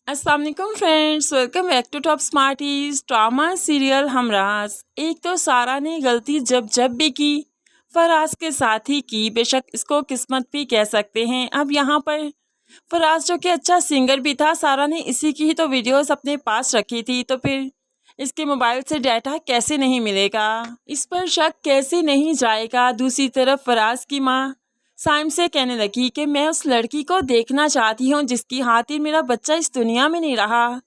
अस्सलाम वालेकुम friends, welcome back to Top Smarties. Drama serial Humraaz. एक तो सारा ने गलती जब जब भी की फराज के साथ ही की, बेशक इसको किस्मत भी कह सकते हैं। अब यहाँ पर फराज जो कि अच्छा सिंगर भी था, सारा ने इसी की ही तो वीडियोस अपने पास रखी थी, तो फिर इसके मोबाइल से डाटा कैसे नहीं मिलेगा, इस पर शक कैसे नहीं जाएगा। दूसरी तरफ फराज की माँ साइम से कहने लगी कि मैं उस लड़की को देखना चाहती हूँ जिसकी खातिर मेरा बच्चा इस दुनिया में नहीं रहा।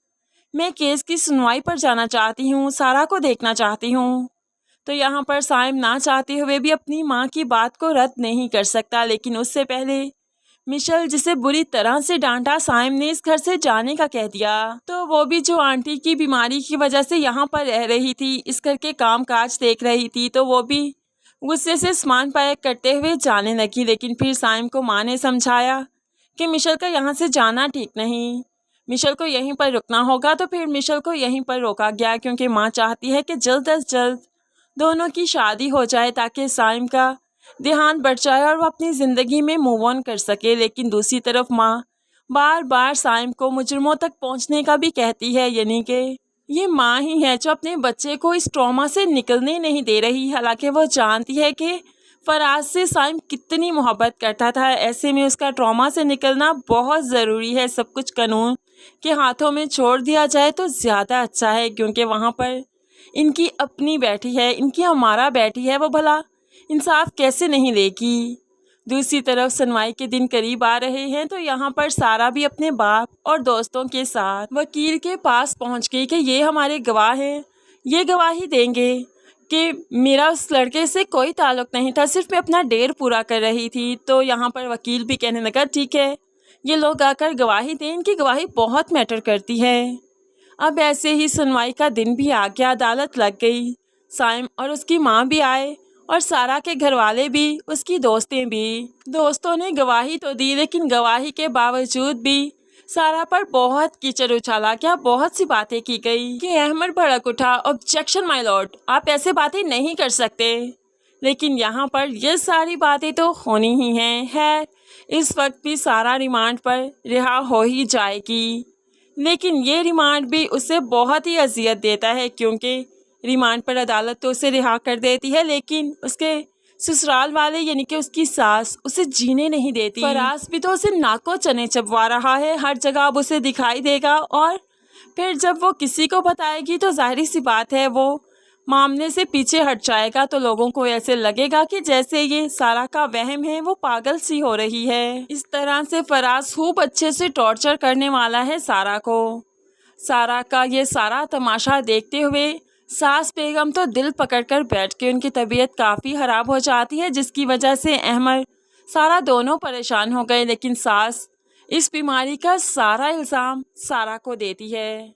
मैं केस की सुनवाई पर जाना चाहती हूँ, सारा को देखना चाहती हूँ। तो यहाँ पर साइम ना चाहते हुए भी अपनी माँ की बात को रद्द नहीं कर सकता, लेकिन उससे पहले मिशेल जिसे बुरी तरह से डांटा, साइम ने इस घर से जाने का कह दिया। तो वो भी जो आंटी की बीमारी की वजह से यहाँ पर रह रही थी, इस घर के काम काज देख रही थी, तो वो भी गुस्से से सामान पैक करते हुए जाने लगी। लेकिन फिर साइम को माँ ने समझाया कि मिशेल का यहाँ से जाना ठीक नहीं, मिशेल को यहीं पर रुकना होगा। तो फिर मिशेल को यहीं पर रोका गया, क्योंकि माँ चाहती है कि जल्द अज जल्द दोनों की शादी हो जाए ताकि साइम का देहांत बढ़ जाए और वो अपनी ज़िंदगी में मूव ऑन कर सके। लेकिन दूसरी तरफ माँ बार बार साइम को मुजरिमों तक पहुँचने का भी कहती है, यानी कि ये माँ ही है जो अपने बच्चे को इस ट्रॉमा से निकलने नहीं दे रही। हालांकि वो जानती है कि फराज से साइम कितनी मोहब्बत करता था, ऐसे में उसका ट्रॉमा से निकलना बहुत ज़रूरी है। सब कुछ कानून के हाथों में छोड़ दिया जाए तो ज़्यादा अच्छा है, क्योंकि वहाँ पर इनकी अपनी बैठी है, इनकी हमारा बैठी है, वो भला इंसाफ कैसे नहीं लेगी। दूसरी तरफ सुनवाई के दिन करीब आ रहे हैं, तो यहाँ पर सारा भी अपने बाप और दोस्तों के साथ वकील के पास पहुँच गई कि ये हमारे गवाह हैं, ये गवाही देंगे कि मेरा उस लड़के से कोई ताल्लुक नहीं था, सिर्फ मैं अपना डेर पूरा कर रही थी। तो यहाँ पर वकील भी कहने लगा ठीक है, ये लोग आकर गवाही दें, इनकी गवाही बहुत मैटर करती है। अब ऐसे ही सुनवाई का दिन भी आ गया, अदालत लग गई। साइम और उसकी माँ भी आए और सारा के घर वाले भी, उसकी दोस्तें भी। दोस्तों ने गवाही तो दी, लेकिन गवाही के बावजूद भी सारा पर बहुत कीचड़ उछाला गया, बहुत सी बातें की गई कि अहमद भड़क उठा, ऑब्जेक्शन माय लॉर्ड, आप ऐसे बातें नहीं कर सकते। लेकिन यहाँ पर ये सारी बातें तो होनी ही हैं। है इस वक्त भी सारा रिमांड पर रिहा हो ही जाएगी, लेकिन ये रिमांड भी उसे बहुत ही अजियत देता है, क्योंकि रिमांड पर अदालत तो उसे रिहा कर देती है, लेकिन उसके ससुराल वाले यानी कि उसकी सास उसे जीने नहीं देती। फराज भी तो उसे नाको चने चबवा रहा है, हर जगह अब उसे दिखाई देगा, और फिर जब वो किसी को बताएगी तो जाहिर सी बात है वो मामले से पीछे हट जाएगा। तो लोगों को ऐसे लगेगा कि जैसे ये सारा का वहम है, वो पागल सी हो रही है। इस तरह से फराज खूब अच्छे से टॉर्चर करने वाला है सारा को। सारा का ये सारा तमाशा देखते हुए सास बेगम तो दिल पकड़कर बैठ के उनकी तबीयत काफ़ी ख़राब हो जाती है, जिसकी वजह से अहमद सारा दोनों परेशान हो गए। लेकिन सास इस बीमारी का सारा इल्ज़ाम सारा को देती है।